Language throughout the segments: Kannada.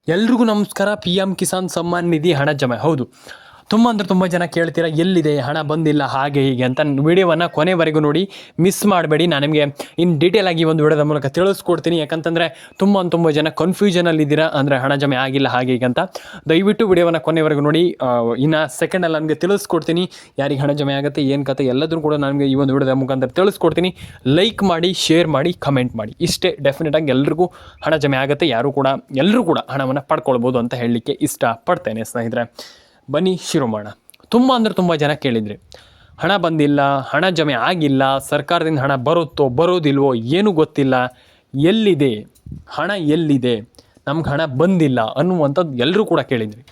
ಎಲ್ರಿಗೂ ನಮಸ್ಕಾರ. ಪಿ ಎಮ್ ಕಿಸಾನ್ ಸಮ್ಮಾನ್ ನಿಧಿ ಹಣ ಜಮೆ. ಹೌದು, ತುಂಬ ಜನ ಕೇಳ್ತೀರಾ ಎಲ್ಲಿದೆ ಹಣ ಬಂದಿಲ್ಲ ಹಾಗೆ ಹೀಗೆ ಅಂತ. ವಿಡಿಯೋವನ್ನು ಕೊನೆವರೆಗೂ ನೋಡಿ, ಮಿಸ್ ಮಾಡಬೇಡಿ. ನಾನು ನಿಮಗೆ ಇನ್ ಡೀಟೇಲ್ ಆಗಿ ಒಂದು ವಿಡಿಯೋದ ಮೂಲಕ ತಿಳಿಸ್ಕೊಡ್ತೀನಿ. ಯಾಕಂತಂದರೆ ತುಂಬ ಜನ ಕನ್ಫ್ಯೂಷನಲ್ಲಿದ್ದೀರಾ, ಅಂದರೆ ಹಣ ಜಮೆ ಆಗಿಲ್ಲ ಹಾಗೆ ಹೀಗೆ ಅಂತ. ದಯವಿಟ್ಟು ವಿಡಿಯೋವನ್ನು ಕೊನೆವರೆಗೂ ನೋಡಿ. ಇನ್ನು ಸೆಕೆಂಡಲ್ಲಿ ನನಗೆ ತಿಳಿಸ್ಕೊಡ್ತೀನಿ ಯಾರಿಗೆ ಹಣ ಜಮೆ ಆಗುತ್ತೆ, ಏನು ಕತೆ ಎಲ್ಲದೂ ಕೂಡ ನನಗೆ ಈ ಒಂದು ವಿಡಿಯೋದ ಮುಖಾಂತರ ತಿಳಿಸ್ಕೊಡ್ತೀನಿ. ಲೈಕ್ ಮಾಡಿ, ಶೇರ್ ಮಾಡಿ, ಕಮೆಂಟ್ ಮಾಡಿ. ಇಷ್ಟೇ. ಡೆಫಿನೆಟಾಗಿ ಎಲ್ರಿಗೂ ಹಣ ಜಮೆ ಆಗುತ್ತೆ. ಎಲ್ಲರೂ ಕೂಡ ಹಣವನ್ನು ಪಡ್ಕೊಳ್ಬೋದು ಅಂತ ಹೇಳಲಿಕ್ಕೆ ಇಷ್ಟಪಡ್ತೇನೆ ಸ್ನೇಹಿತರೆ. ಬನ್ನಿ ಶುರು ಮಾಡೋಣ. ತುಂಬ ಜನ ಕೇಳಿದ್ರಿ, ಹಣ ಬಂದಿಲ್ಲ, ಹಣ ಜಮೆ ಆಗಿಲ್ಲ, ಸರ್ಕಾರದಿಂದ ಹಣ ಬರುತ್ತೋ ಬರೋದಿಲ್ವೋ ಏನೂ ಗೊತ್ತಿಲ್ಲ, ಎಲ್ಲಿದೆ ಹಣ, ಎಲ್ಲಿದೆ, ನಮ್ಗೆ ಹಣ ಬಂದಿಲ್ಲ ಅನ್ನುವಂಥದ್ದು ಎಲ್ಲರೂ ಕೂಡ ಕೇಳಿದ್ರಿ.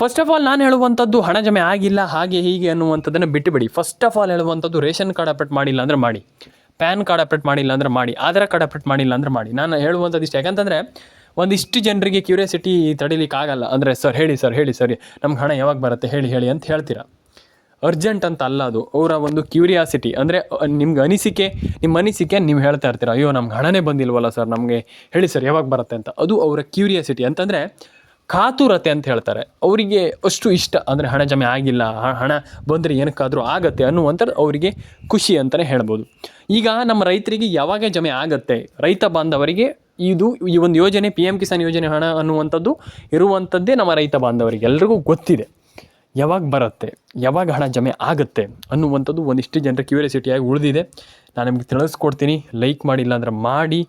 ಫಸ್ಟ್ ಆಫ್ ಆಲ್ ನಾನು ಹೇಳುವಂಥದ್ದು ಹಣ ಜಮೆ ಆಗಿಲ್ಲ ಹಾಗೆ ಹೀಗೆ ಅನ್ನುವಂಥದ್ದನ್ನು ಬಿಟ್ಟುಬಿಡಿ. ಫಸ್ಟ್ ಆಫ್ ಆಲ್ ಹೇಳುವಂಥದ್ದು ರೇಷನ್ ಕಾರ್ಡ್ ಅಪ್ಡೇಟ್ ಮಾಡಿಲ್ಲ ಅಂದರೆ ಮಾಡಿ, ಪ್ಯಾನ್ ಕಾರ್ಡ್ ಅಪ್ಡೇಟ್ ಮಾಡಿಲ್ಲ ಅಂದರೆ ಮಾಡಿ, ಆಧಾರ್ ಕಾರ್ಡ್ ಅಪ್ಡೇಟ್ ಮಾಡಿಲ್ಲ ಅಂದರೆ ಮಾಡಿ. ನಾನು ಹೇಳುವಂಥದ್ದು ಇಷ್ಟ. ಯಾಕಂತಂದರೆ ಒಂದಿಷ್ಟು ಜನರಿಗೆ ಕ್ಯೂರಿಯಾಸಿಟಿ ತಡಿಲಿಕ್ಕೆ ಆಗಲ್ಲ. ಅಂದರೆ ಸರ್ ಹೇಳಿ ಸರ್ ನಮ್ಗೆ ಹಣ ಯಾವಾಗ ಬರುತ್ತೆ ಹೇಳಿ ಅಂತ ಹೇಳ್ತೀರಾ. ಅರ್ಜೆಂಟ್ ಅಂತ ಅಲ್ಲ ಅದು, ಅವರ ಒಂದು ಕ್ಯೂರಿಯಾಸಿಟಿ. ಅಂದರೆ ನಿಮ್ಮ ಅನಿಸಿಕೆ ನೀವು ಹೇಳ್ತಾ ಇರ್ತೀರ, ಅಯ್ಯೋ ನಮ್ಗೆ ಹಣನೇ ಬಂದಿಲ್ವಲ್ಲ ಸರ್, ನಮಗೆ ಹೇಳಿ ಸರ್ ಯಾವಾಗ ಬರುತ್ತೆ ಅಂತ. ಅದು ಅವರ ಕ್ಯೂರಿಯಾಸಿಟಿ ಅಂತಂದರೆ ಕಾತುರತೆ ಅಂತ ಹೇಳ್ತಾರೆ. ಅವರಿಗೆ ಅಷ್ಟು ಇಷ್ಟ, ಅಂದರೆ ಹಣ ಜಮೆ ಆಗಿಲ್ಲ, ಹಣ ಬಂದರೆ ಏನಕ್ಕಾದರೂ ಆಗತ್ತೆ ಅನ್ನುವಂಥದ್ದು ಅವರಿಗೆ ಖುಷಿ ಅಂತಲೇ ಹೇಳ್ಬೋದು. ಈಗ ನಮ್ಮ ರೈತರಿಗೆ ಯಾವಾಗ ಜಮೆ ಆಗತ್ತೆ, ರೈತ ಬಾಂಧವರಿಗೆ ಈ ಒಂದು ಯೋಜನೆ, ಪಿ ಎಮ್ ಕಿಸಾನ್ ಯೋಜನೆ ಹಣ ಅನ್ನುವಂಥದ್ದು ಇರುವಂಥದ್ದೇ ನಮ್ಮ ರೈತ ಬಾಂಧವರಿಗೆ ಎಲ್ರಿಗೂ ಗೊತ್ತಿದೆ. ಯಾವಾಗ ಬರುತ್ತೆ, ಯಾವಾಗ ಹಣ ಜಮೆ ಆಗುತ್ತೆ ಅನ್ನುವಂಥದ್ದು ಒಂದಿಷ್ಟು ಜನರ ಕ್ಯೂರಿಯಾಸಿಟಿಯಾಗಿ ಉಳಿದಿದೆ. ನಾನು ನಿಮಗೆ ತಿಳಿಸ್ಕೊಡ್ತೀನಿ. ಲೈಕ್ ಮಾಡಿಲ್ಲ ಅಂದರೆ ಮಾಡಿ,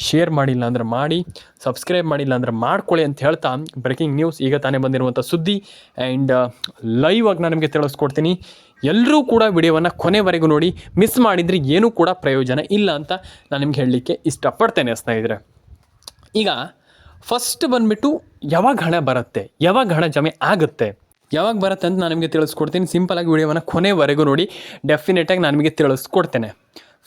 ಶೇರ್ ಮಾಡಿಲ್ಲ ಅಂದರೆ ಮಾಡಿ, ಸಬ್ಸ್ಕ್ರೈಬ್ ಮಾಡಿಲ್ಲ ಅಂದರೆ ಮಾಡ್ಕೊಳ್ಳಿ ಅಂತ ಹೇಳ್ತಾ, ಬ್ರೇಕಿಂಗ್ ನ್ಯೂಸ್, ಈಗ ತಾನೇ ಬಂದಿರುವಂಥ ಸುದ್ದಿ ಆ್ಯಂಡ್ ಲೈವ್ ಆಗಿ ನಾನು ನಿಮಗೆ ತಿಳಿಸ್ಕೊಡ್ತೀನಿ. ಎಲ್ಲರೂ ಕೂಡ ವಿಡಿಯೋವನ್ನು ಕೊನೆವರೆಗೂ ನೋಡಿ. ಮಿಸ್ ಮಾಡಿದರೆ ಏನೂ ಕೂಡ ಪ್ರಯೋಜನ ಇಲ್ಲ ಅಂತ ನಾನು ನಿಮ್ಗೆ ಹೇಳಲಿಕ್ಕೆ ಇಷ್ಟಪಡ್ತೇನೆ ಸ್ನೇಹಿತರೆ. ಈಗ ಫಸ್ಟ್ ಬಂದುಬಿಟ್ಟು ಯಾವಾಗ ಹಣ ಬರುತ್ತೆ, ಯಾವಾಗ ಹಣ ಜಮೆ ಆಗುತ್ತೆ, ಯಾವಾಗ ಬರುತ್ತೆ ಅಂತ ನಾನು ನಿಮಗೆ ತಿಳಿಸ್ಕೊಡ್ತೀನಿ. ಸಿಂಪಲಾಗಿ ವಿಡಿಯೋವನ್ನು ಕೊನೆವರೆಗೂ ನೋಡಿ. ಡೆಫಿನೆಟಾಗಿ ನಾನು ನಿಮಗೆ ತಿಳಿಸ್ಕೊಡ್ತೇನೆ.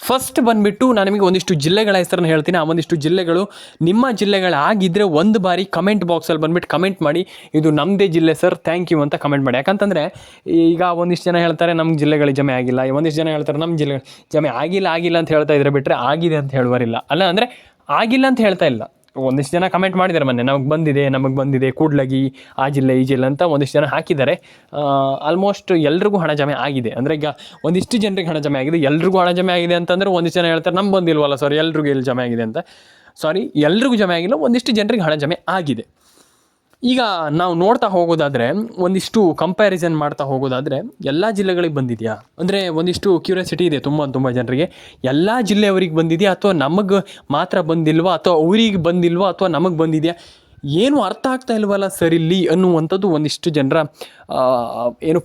ಫಸ್ಟ್ ಬಂದುಬಿಟ್ಟು ನಾನು ನಿಮಗೆ ಒಂದಿಷ್ಟು ಜಿಲ್ಲೆಗಳ ಹೆಸರನ್ನು ಹೇಳ್ತೀನಿ. ಆ ಒಂದಿಷ್ಟು ಜಿಲ್ಲೆಗಳು ನಿಮ್ಮ ಜಿಲ್ಲೆಗಳಾಗಿದ್ದರೆ ಒಂದು ಬಾರಿ ಕಮೆಂಟ್ ಬಾಕ್ಸಲ್ಲಿ ಬಂದುಬಿಟ್ಟು ಕಮೆಂಟ್ ಮಾಡಿ, ಇದು ನಮ್ಮದೇ ಜಿಲ್ಲೆ ಸರ್, ಥ್ಯಾಂಕ್ ಯು ಅಂತ ಕಮೆಂಟ್ ಮಾಡಿ. ಯಾಕಂತಂದರೆ ಈಗ ಒಂದಿಷ್ಟು ಜನ ಹೇಳ್ತಾರೆ ನಮ್ಮ ಜಿಲ್ಲೆಗಳಿಗೆ ಜಮೆ ಆಗಿಲ್ಲ, ಒಂದಿಷ್ಟು ಜನ ಹೇಳ್ತಾರೆ ನಮ್ಮ ಜಿಲ್ಲೆ ಜಮೆ ಆಗಿಲ್ಲ ಅಂತ ಹೇಳ್ತಾ ಇದ್ರೆ ಬಿಟ್ಟರೆ ಆಗಿದೆ ಅಂತ ಹೇಳುವರಿಲ್ಲ. ಅಲ್ಲ, ಅಂದರೆ ಆಗಿಲ್ಲ ಅಂತ ಹೇಳ್ತಾ ಇಲ್ಲ. ಒಂದಿಷ್ಟು ಜನ ಕಮೆಂಟ್ ಮಾಡಿದ್ದಾರೆ ಮೊನ್ನೆ, ನಮಗೆ ಬಂದಿದೆ ಕೂಡ್ಲಗಿ, ಆ ಜಿಲ್ಲೆ ಈ ಜಿಲ್ಲೆ ಅಂತ ಒಂದಿಷ್ಟು ಜನ ಹಾಕಿದ್ದಾರೆ. ಆಲ್ಮೋಸ್ಟ್ ಎಲ್ರಿಗೂ ಹಣ ಜಮೆ ಆಗಿದೆ. ಅಂದರೆ ಈಗ ಒಂದಿಷ್ಟು ಜನರಿಗೆ ಹಣ ಜಮೆ ಆಗಿದೆ, ಎಲ್ರಿಗೂ ಹಣ ಜಮೆ ಆಗಿದೆ ಅಂತಂದರೆ ಒಂದಿಷ್ಟು ಜನ ಹೇಳ್ತಾರೆ ನಮ್ಗೆ ಬಂದಿಲ್ವಲ್ಲ ಸರ್, ಎಲ್ರಿಗೂ ಎಲ್ಲಿ ಜಮೆ ಆಗಿದೆ ಅಂತ. ಎಲ್ರಿಗೂ ಜಮೆ ಆಗಿಲ್ಲ, ಒಂದಿಷ್ಟು ಜನರಿಗೆ ಹಣ ಜಮೆ ಆಗಿದೆ. ಈಗ ನಾವು ನೋಡ್ತಾ ಹೋಗೋದಾದರೆ, ಒಂದಿಷ್ಟು ಕಂಪ್ಯಾರಿಸನ್ ಮಾಡ್ತಾ ಹೋಗೋದಾದರೆ, ಎಲ್ಲ ಜಿಲ್ಲೆಗಳಿಗೆ ಬಂದಿದೆಯಾ ಅಂದರೆ ಒಂದಿಷ್ಟು ಕ್ಯೂರಿಯಾಸಿಟಿ ಇದೆ ತುಂಬ ಜನರಿಗೆ. ಎಲ್ಲ ಜಿಲ್ಲೆಯವರಿಗೆ ಬಂದಿದೆಯಾ, ಅಥವಾ ನಮಗೆ ಮಾತ್ರ ಬಂದಿಲ್ವಾ, ಅಥವಾ ಅವರಿಗೆ ಬಂದಿಲ್ವಾ, ಅಥವಾ ನಮಗೆ ಬಂದಿದೆಯಾ, ಏನು ಅರ್ಥ ಆಗ್ತಾ ಇಲ್ವಲ್ಲ ಸರ್ ಇಲ್ಲಿ ಅನ್ನುವಂಥದ್ದು ಒಂದಿಷ್ಟು ಜನರ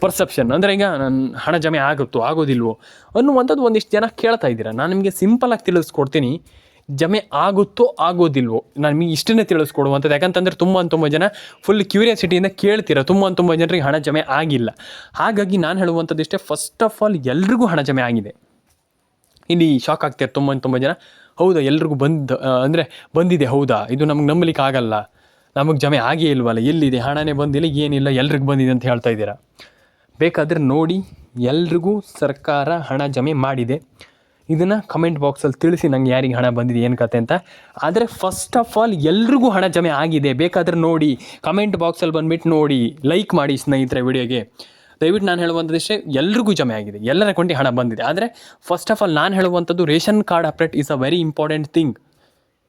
ಪರ್ಸೆಪ್ಷನ್. ಅಂದರೆ ಈಗ ಹಣ ಜಮೆ ಆಗೋದಿಲ್ವೋ ಅನ್ನುವಂಥದ್ದು ಒಂದಿಷ್ಟು ಜನ ಕೇಳ್ತಾ ಇದ್ದೀರಾ. ನಾನು ನಿಮಗೆ ಸಿಂಪಲಾಗಿ ತಿಳಿಸ್ಕೊಡ್ತೀನಿ. ಜಮೆ ಆಗುತ್ತೋ ಆಗೋದಿಲ್ವೋ ನಾನು ನಿಮಗೆ ಇಷ್ಟನ್ನೇ ತಿಳಿಸ್ಕೊಡುವಂಥದ್ದು. ಯಾಕಂತಂದರೆ ತುಂಬ ಜನ ಫುಲ್ ಕ್ಯೂರಿಯಾಸಿಟಿಯಿಂದ ಕೇಳ್ತೀರ. ತುಂಬ ಜನರಿಗೆ ಹಣ ಜಮೆ ಆಗಿಲ್ಲ. ಹಾಗಾಗಿ ನಾನು ಹೇಳುವಂಥದ್ದು ಇಷ್ಟೇ, ಫಸ್ಟ್ ಆಫ್ ಆಲ್ ಎಲ್ರಿಗೂ ಹಣ ಜಮೆ ಆಗಿದೆ. ಇಲ್ಲಿ ಶಾಕ್ ಆಗ್ತಾರೆ ತುಂಬ ಜನ, ಹೌದಾ ಎಲ್ರಿಗೂ ಬಂದಿದೆ, ಹೌದಾ ಇದು ನಮಗೆ ನಂಬಲಿಕ್ಕೆ ಆಗಲ್ಲ, ನಮಗೆ ಜಮೆ ಆಗೇ ಇಲ್ವಲ್ಲ, ಎಲ್ಲಿದೆ ಹಣನೇ ಬಂದಿಲ್ಲ, ಏನಿಲ್ಲ, ಎಲ್ರಿಗೂ ಬಂದಿದೆ ಅಂತ ಹೇಳ್ತಾ ಇದ್ದೀರಾ. ಬೇಕಾದರೆ ನೋಡಿ, ಎಲ್ರಿಗೂ ಸರ್ಕಾರ ಹಣ ಜಮೆ ಮಾಡಿದೆ. ಇದನ್ನು ಕಮೆಂಟ್ ಬಾಕ್ಸಲ್ಲಿ ತಿಳಿಸಿ ನಂಗೆ ಯಾರಿಗೆ ಹಣ ಬಂದಿದೆ, ಏನು ಕತೆ ಅಂತ. ಆದರೆ ಫಸ್ಟ್ ಆಫ್ ಆಲ್ ಎಲ್ರಿಗೂ ಹಣ ಜಮೆ ಆಗಿದೆ. ಬೇಕಾದರೆ ನೋಡಿ, ಕಮೆಂಟ್ ಬಾಕ್ಸಲ್ಲಿ ಬಂದುಬಿಟ್ಟು ನೋಡಿ, ಲೈಕ್ ಮಾಡಿ ಸ್ನೇಹಿತರೆ ವಿಡಿಯೋಗೆ. ದಯವಿಟ್ಟು ನಾನು ಹೇಳುವಂಥದ್ದಿಷ್ಟೇ, ಎಲ್ರಿಗೂ ಜಮೆ ಆಗಿದೆ, ಎಲ್ಲರ ಅಕೌಂಟಿಗೆ ಹಣ ಬಂದಿದೆ. ಆದರೆ ಫಸ್ಟ್ ಆಫ್ ಆಲ್ ನಾನು ಹೇಳುವಂಥದ್ದು ration card update is a very important thing.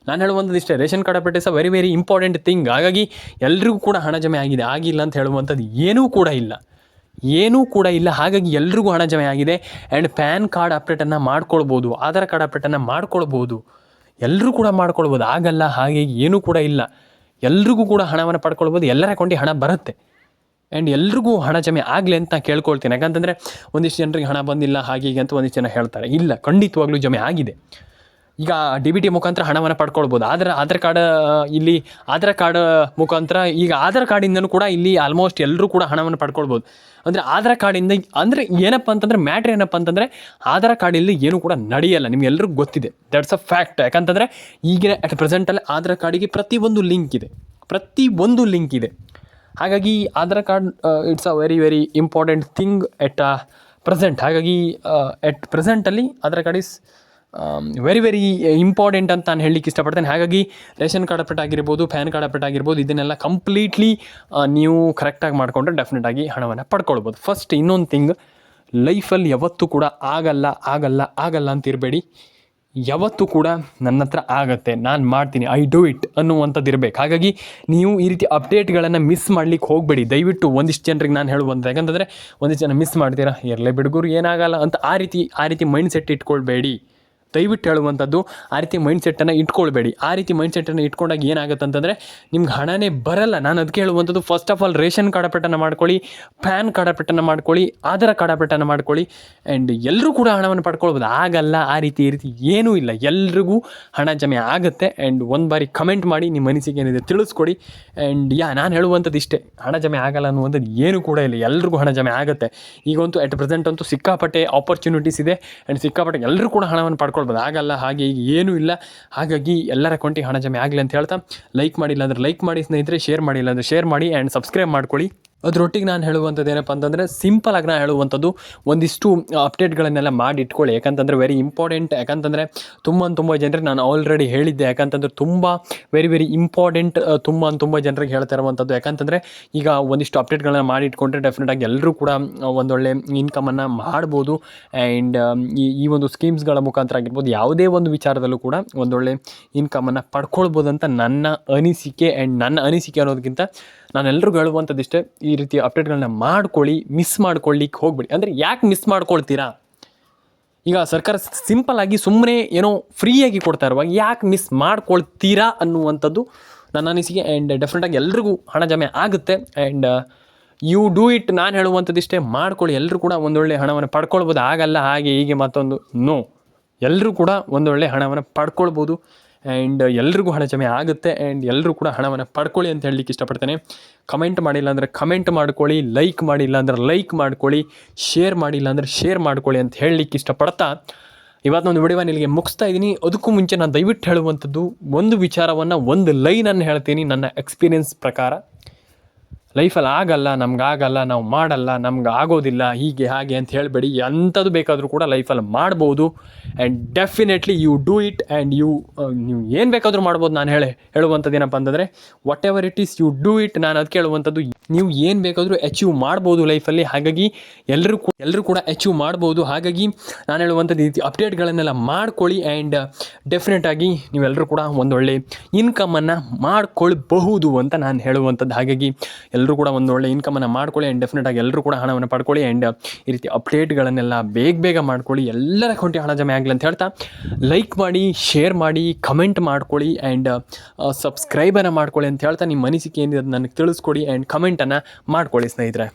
ನಾನು ಹೇಳುವಂಥದ್ದು ಇಷ್ಟೇ, ration card update is a very important thing. ಹಾಗಾಗಿ ಎಲ್ರಿಗೂ ಕೂಡ ಹಣ ಜಮೆ ಆಗಿದೆ, ಆಗಿಲ್ಲ ಅಂತ ಹೇಳುವಂಥದ್ದು ಏನೂ ಕೂಡ ಇಲ್ಲ. ಹಾಗಾಗಿ ಎಲ್ರಿಗೂ ಹಣ ಜಮೆ ಆಗಿದೆ. ಆ್ಯಂಡ್ ಪ್ಯಾನ್ ಕಾರ್ಡ್ ಅಪ್ಡೇಟನ್ನು ಮಾಡ್ಕೊಳ್ಬೋದು, ಆಧಾರ್ ಕಾರ್ಡ್ ಅಪ್ಡೇಟನ್ನು ಮಾಡ್ಕೊಳ್ಬೋದು, ಎಲ್ಲರೂ ಕೂಡ ಮಾಡ್ಕೊಳ್ಬೋದು. ಆಗಲ್ಲ ಹಾಗೆ ಏನೂ ಕೂಡ ಇಲ್ಲ. ಎಲ್ರಿಗೂ ಕೂಡ ಹಣವನ್ನು ಪಡ್ಕೊಳ್ಬೋದು, ಎಲ್ಲರ ಅಕೌಂಟಿಗೆ ಹಣ ಬರುತ್ತೆ. ಆ್ಯಂಡ್ ಎಲ್ರಿಗೂ ಹಣ ಜಮೆ ಆಗಲಿ ಅಂತ ಕೇಳ್ಕೊಳ್ತೀನಿ. ಯಾಕಂತಂದರೆ ಒಂದಿಷ್ಟು ಜನರಿಗೆ ಹಣ ಬಂದಿಲ್ಲ ಹಾಗೆ ಅಂತ ಒಂದಿಷ್ಟು ಜನ ಹೇಳ್ತಾರೆ. ಇಲ್ಲ, ಖಂಡಿತವಾಗ್ಲೂ ಜಮೆ ಆಗಿದೆ. ಈಗ DBT ಮುಖಾಂತರ ಹಣವನ್ನು ಪಡ್ಕೊಳ್ಬೋದು. ಆಧಾರ್ ಕಾರ್ಡ್ ಮುಖಾಂತರ, ಈಗ ಆಧಾರ್ ಕಾರ್ಡಿಂದನೂ ಕೂಡ ಇಲ್ಲಿ ಆಲ್ಮೋಸ್ಟ್ ಎಲ್ಲರೂ ಕೂಡ ಹಣವನ್ನು ಪಡ್ಕೊಳ್ಬೋದು. ಅಂದರೆ ಆಧಾರ್ ಕಾರ್ಡಿಂದ ಅಂದರೆ ಮ್ಯಾಟ್ರ್ ಏನಪ್ಪ ಅಂತಂದರೆ ಆಧಾರ್ ಕಾರ್ಡಿಲ್ಲಿ ಏನೂ ಕೂಡ ನಡೆಯಲ್ಲ, ನಿಮ್ಗೆಲ್ರಿಗೂ ಗೊತ್ತಿದೆ. That's a fact. ಯಾಕಂತಂದರೆ ಈಗಿನ ಅಟ್ ಪ್ರೆಸೆಂಟಲ್ಲಿ ಆಧಾರ್ ಕಾರ್ಡಿಗೆ ಪ್ರತಿಯೊಂದು ಲಿಂಕ್ ಇದೆ. ಹಾಗಾಗಿ Aadhaar card it's a very important thing at present. ಹಾಗಾಗಿ ಎಟ್ ಪ್ರೆಸೆಂಟಲ್ಲಿ Aadhaar card is very very important ಅಂತ ನಾನು ಹೇಳಲಿಕ್ಕೆ ಇಷ್ಟಪಡ್ತೇನೆ. ಹಾಗಾಗಿ ರೇಷನ್ ಕಾರ್ಡ್ ಅಪ್ಡೇಟ್ ಆಗಿರ್ಬೋದು, ಪ್ಯಾನ್ ಕಾರ್ಡ್ ಅಪ್ಡೇಟ್ ಆಗಿರ್ಬೋದು, ಇದನ್ನೆಲ್ಲ ಕಂಪ್ಲೀಟ್ಲಿ ನೀವು ಕರೆಕ್ಟಾಗಿ ಮಾಡಿಕೊಂಡ್ರೆ ಡೆಫಿನೆಟಾಗಿ ಹಣವನ್ನು ಪಡ್ಕೊಳ್ಬೋದು. ಫಸ್ಟ್ ಇನ್ನೊಂದು ಥಿಂಗ್, ಲೈಫಲ್ಲಿ ಯಾವತ್ತೂ ಕೂಡ ಆಗಲ್ಲ ಆಗಲ್ಲ ಆಗಲ್ಲ ಅಂತ ಇರಬೇಡಿ. ಯಾವತ್ತೂ ಕೂಡ ನನ್ನ ಹತ್ರ ಆಗತ್ತೆ, ನಾನು ಮಾಡ್ತೀನಿ, ಐ ಡೂ ಇಟ್ ಅನ್ನುವಂಥದ್ದು ಇರಬೇಕು. ಹಾಗಾಗಿ ನೀವು ಈ ರೀತಿ ಅಪ್ಡೇಟ್ಗಳನ್ನು ಮಿಸ್ ಮಾಡಲಿಕ್ಕೆ ಹೋಗಬೇಡಿ ದಯವಿಟ್ಟು. ಒಂದಿಷ್ಟು ಜನರಿಗೆ ನಾನು ಹೇಳುವಂಥ, ಯಾಕಂತಂದರೆ ಒಂದಿಷ್ಟು ಜನ ಮಿಸ್ ಮಾಡ್ತೀರಾ, ಇರಲೇ ಬಿಡುಗರು ಏನಾಗಲ್ಲ ಅಂತ ಆ ರೀತಿ ಮೈಂಡ್ ಸೆಟ್ ಇಟ್ಕೊಳ್ಬೇಡಿ. ದಯವಿಟ್ಟು ಹೇಳುವಂಥದ್ದು, ಆ ರೀತಿ ಮೈಂಡ್ ಸೆಟ್ಟನ್ನು ಇಟ್ಕೊಳ್ಬೇಡಿ. ಆ ರೀತಿ ಮೈಂಡ್ ಸೆಟ್ಟನ್ನು ಇಟ್ಕೊಂಡಾಗ ಏನಾಗುತ್ತೆ ಅಂತಂದರೆ ನಿಮ್ಗೆ ಹಣನೇ ಬರಲ್ಲ. ನಾನು ಅದಕ್ಕೆ ಹೇಳುವಂಥದ್ದು, first of all ration card ಅಪ್ಡೇಟನ್ನು ಮಾಡ್ಕೊಳ್ಳಿ, ಪ್ಯಾನ್ ಕಾರ್ಡ್ ಅಪ್ಡೇಟನ್ನು ಮಾಡ್ಕೊಳ್ಳಿ, ಆಧಾರ್ ಕಾರ್ಡ್ ಅಪ್ಡೇಟನ್ನು ಮಾಡ್ಕೊಳ್ಳಿ, ಆ್ಯಂಡ್ ಎಲ್ಲರೂ ಕೂಡ ಹಣವನ್ನು ಪಡ್ಕೊಳ್ಬೋದು. ಆಗಲ್ಲ ಆ ರೀತಿ ಈ ರೀತಿ ಏನೂ ಇಲ್ಲ, ಎಲ್ರಿಗೂ ಹಣ ಜಮೆ ಆಗುತ್ತೆ. ಆ್ಯಂಡ್ ಒಂದು ಬಾರಿ ಕಮೆಂಟ್ ಮಾಡಿ, ನಿಮ್ಮ ಅನಿಸಿಕೆ ಏನಿದೆ ತಿಳಿಸ್ಕೊಡಿ. ಆ್ಯಂಡ್ ನಾನು ಹೇಳುವಂಥದ್ದು ಇಷ್ಟೇ, ಹಣ ಜಮೆ ಆಗಲ್ಲ ಅನ್ನುವಂಥದ್ದು ಏನೂ ಕೂಡ ಇಲ್ಲ, ಎಲ್ರಿಗೂ ಹಣ ಜಮೆ ಆಗುತ್ತೆ. ಈಗಂತೂ ಅಟ್ ಪ್ರೆಸೆಂಟ್ ಅಂತೂ ಸಿಕ್ಕಾಪಟ್ಟೆ ಆಪರ್ಚುನಿಟೀಸ್ ಇದೆ, ಆ್ಯಂಡ್ ಸಿಕ್ಕಾಪಟ್ಟೆ ಎಲ್ಲರೂ ಕೂಡ ಹಣವನ್ನು ಪಡ್ಕೊಳ್ಬೋದು. ಆಗಲ್ಲ ಹಾಗೆ ಈಗ ಏನೂ ಇಲ್ಲ. ಹಾಗಾಗಿ ಎಲ್ಲರ ಅಕೌಂಟಿಗೆ ಹಣ ಜಮೆ ಆಗಲಿ ಅಂತ ಹೇಳ್ತಾ, ಲೈಕ್ ಮಾಡಿಲ್ಲ ಅಂದರೆ ಲೈಕ್ ಮಾಡಿ ಸ್ನೇಹಿತರೆ, ಶೇರ್ ಮಾಡಿಲ್ಲ ಅಂದರೆ ಶೇರ್ ಮಾಡಿ, ಆ್ಯಂಡ್ ಸಬ್ಸ್ಕ್ರೈಬ್ ಮಾಡ್ಕೊಳ್ಳಿ. ಅದರೊಟ್ಟಿಗೆ ನಾನು ಹೇಳುವಂಥದ್ದು ಏನಪ್ಪ ಅಂತಂದರೆ, ಸಿಂಪಲಾಗಿ ನಾನು ಹೇಳುವಂಥದ್ದು, ಒಂದಿಷ್ಟು ಅಪ್ಡೇಟ್ಗಳನ್ನೆಲ್ಲ ಮಾಡಿ ಇಟ್ಕೊಳ್ಳಿ. ಯಾಕಂತಂದರೆ ವೆರಿ ಇಂಪಾರ್ಟೆಂಟ್. ಯಾಕಂತಂದರೆ ತುಂಬ ಜನರಿಗೆ ನಾನು ಆಲ್ರೆಡಿ ಹೇಳಿದ್ದೆ, ಯಾಕಂತಂದರೆ ತುಂಬ ವೆರಿ ಇಂಪಾರ್ಟೆಂಟ್. ತುಂಬ ಜನರಿಗೆ ಹೇಳ್ತಾ ಇರುವಂಥದ್ದು. ಯಾಕಂತಂದರೆ ಈಗ ಒಂದಿಷ್ಟು ಅಪ್ಡೇಟ್ಗಳನ್ನ ಮಾಡಿ ಇಟ್ಕೊಂಡ್ರೆ ಡೆಫಿನೆಟಾಗಿ ಎಲ್ಲರೂ ಕೂಡ ಒಂದೊಳ್ಳೆ ಇನ್ಕಮನ್ನು ಮಾಡ್ಬೋದು. ಆ್ಯಂಡ್ ಈ ಒಂದು ಸ್ಕೀಮ್ಸ್ಗಳ ಮುಖಾಂತರ ಆಗಿರ್ಬೋದು, ಯಾವುದೇ ಒಂದು ವಿಚಾರದಲ್ಲೂ ಕೂಡ ಒಂದೊಳ್ಳೆ ಇನ್ಕಮನ್ನು ಪಡ್ಕೊಳ್ಬೋದು ಅಂತ ನನ್ನ ಅನಿಸಿಕೆ. ಆ್ಯಂಡ್ ನನ್ನ ಅನಿಸಿಕೆ ಅನ್ನೋದಕ್ಕಿಂತ ನಾನು ಎಲ್ರಿಗೂ ಹೇಳುವಂಥದ್ದು ಇಷ್ಟೇ, ಈ ರೀತಿ ಅಪ್ಡೇಟ್ಗಳನ್ನ ಮಾಡ್ಕೊಳ್ಳಿ, ಮಿಸ್ ಮಾಡ್ಕೊಳ್ಳಿಕ್ಕೆ ಹೋಗ್ಬೇಡಿ. ಅಂದರೆ ಯಾಕೆ ಮಿಸ್ ಮಾಡ್ಕೊಳ್ತೀರಾ? ಈಗ ಸರ್ಕಾರ ಸಿಂಪಲ್ಲಾಗಿ ಸುಮ್ಮನೆ ಏನೋ ಫ್ರೀಯಾಗಿ ಕೊಡ್ತಾ ಇರುವಾಗ ಯಾಕೆ ಮಿಸ್ ಮಾಡ್ಕೊಳ್ತೀರಾ ಅನ್ನುವಂಥದ್ದು ನನ್ನ ಅನಿಸಿಕೆ. ಆ್ಯಂಡ್ ಡೆಫಿನೆಟಾಗಿ ಎಲ್ರಿಗೂ ಹಣ ಜಮೆ ಆಗುತ್ತೆ. And you do it. ನಾನು ಹೇಳುವಂಥದ್ದು ಇಷ್ಟೇ, ಮಾಡ್ಕೊಳ್ಳಿ. ಎಲ್ಲರೂ ಕೂಡ ಒಂದೊಳ್ಳೆ ಹಣವನ್ನು ಪಡ್ಕೊಳ್ಬೋದು. ಆಗಲ್ಲ ಹಾಗೆ ಹೀಗೆ ಮತ್ತೊಂದು ನೋ, ಎಲ್ಲರೂ ಕೂಡ ಒಂದೊಳ್ಳೆ ಹಣವನ್ನು ಪಡ್ಕೊಳ್ಬೋದು. ಆ್ಯಂಡ್ ಎಲ್ರಿಗೂ ಹಣ ಜಮೆ ಆಗುತ್ತೆ. ಆ್ಯಂಡ್ ಎಲ್ಲರೂ ಕೂಡ ಹಣವನ್ನು ಪಡ್ಕೊಳ್ಳಿ ಅಂತ ಹೇಳಲಿಕ್ಕೆ ಇಷ್ಟಪಡ್ತೇನೆ. ಕಮೆಂಟ್ ಮಾಡಿಲ್ಲ ಅಂದರೆ ಕಮೆಂಟ್ ಮಾಡ್ಕೊಳ್ಳಿ, ಲೈಕ್ ಮಾಡಿಲ್ಲ ಅಂದರೆ ಲೈಕ್ ಮಾಡ್ಕೊಳ್ಳಿ, ಶೇರ್ ಮಾಡಿಲ್ಲ ಅಂದರೆ ಶೇರ್ ಮಾಡ್ಕೊಳ್ಳಿ ಅಂತ ಹೇಳಲಿಕ್ಕೆ ಇಷ್ಟಪಡ್ತಾ ಇವತ್ತೊಂದು ವಿಡಿಯೋನ ಇಲ್ಲಿಗೆ ಮುಗಿಸ್ತಾ ಇದ್ದೀನಿ. ಅದಕ್ಕೂ ಮುಂಚೆ ನಾನು ದಯವಿಟ್ಟು ಹೇಳುವಂಥದ್ದು, ಒಂದು ವಿಚಾರವನ್ನು, ಒಂದು ಲೈನನ್ನು ಹೇಳ್ತೀನಿ ನನ್ನ ಎಕ್ಸ್ಪೀರಿಯನ್ಸ್ ಪ್ರಕಾರ. ಲೈಫಲ್ಲಿ ಆಗಲ್ಲ, ನಮ್ಗಾಗಲ್ಲ, ನಾವು ಮಾಡಲ್ಲ, ನಮ್ಗೆ ಆಗೋದಿಲ್ಲ, ಹೀಗೆ ಹಾಗೆ ಅಂತ ಹೇಳಬೇಡಿ. ಎಂಥದ್ದು ಬೇಕಾದರೂ ಕೂಡ ಲೈಫಲ್ಲಿ ಮಾಡ್ಬೋದು. And definitely you do it. And ನೀವು ಏನು ಬೇಕಾದರೂ ಮಾಡ್ಬೋದು. ನಾನು ಹೇಳುವಂಥದ್ದು ಏನಪ್ಪ ಅಂತಂದರೆ, whatever it is you do it. ನಾನು ಅದಕ್ಕೆ ಹೇಳುವಂಥದ್ದು, ನೀವು ಏನು ಬೇಕಾದರೂ ಅಚೀವ್ ಮಾಡ್ಬೋದು ಲೈಫಲ್ಲಿ. ಹಾಗಾಗಿ ಎಲ್ಲರೂ ಕೂಡ ಅಚೀವ್ ಮಾಡ್ಬೋದು. ಹಾಗಾಗಿ ನಾನು ಹೇಳುವಂಥದ್ದು, ಈ ಅಪ್ಡೇಟ್ಗಳನ್ನೆಲ್ಲ ಮಾಡ್ಕೊಳ್ಳಿ. ಆ್ಯಂಡ್ ಡೆಫಿನೆಟಾಗಿ ನೀವೆಲ್ಲರೂ ಕೂಡ ಒಂದೊಳ್ಳೆ ಇನ್ಕಮನ್ನು ಮಾಡ್ಕೊಳ್ಬಹುದು ಅಂತ ನಾನು ಹೇಳುವಂಥದ್ದು. ಹಾಗಾಗಿ ಎಲ್ಲರೂ ಕೂಡ ಒಂದೊಳ್ಳೆ ಇನ್ಕಮನ್ನು ಮಾಡ್ಕೊಳ್ಳಿ. ಆ್ಯಂಡ್ ಡೆಫಿನೆಟಾಗಿ ಎಲ್ಲರೂ ಕೂಡ ಹಣವನ್ನು ಪಡ್ಕೊಳ್ಳಿ. ಆ್ಯಂಡ್ ಈ ರೀತಿ ಅಪ್ಡೇಟ್ಗಳನ್ನೆಲ್ಲ ಬೇಗ ಮಾಡ್ಕೊಳ್ಳಿ, ಎಲ್ಲರ ಅಕೌಂಟಿಗೆ ಹಣ ಜಮೆ ಆಗಲಿ ಅಂತ ಹೇಳ್ತಾ, ಲೈಕ್ ಮಾಡಿ, ಶೇರ್ ಮಾಡಿ, ಕಮೆಂಟ್ ಮಾಡ್ಕೊಳ್ಳಿ, ಆ್ಯಂಡ್ ಸಬ್ಸ್ಕ್ರೈಬನ್ನು ಮಾಡ್ಕೊಳ್ಳಿ ಅಂತ ಹೇಳ್ತಾ, ನಿಮ್ಮ ಅನಿಸಿಕೆ ಏನಿದೆ ನನಗೆ ತಿಳಿಸ್ಕೊಡಿ. ಆ್ಯಂಡ್ ಕಮೆಂಟನ್ನು ಮಾಡ್ಕೊಳ್ಳಿ ಸ್ನೇಹಿತರೆ.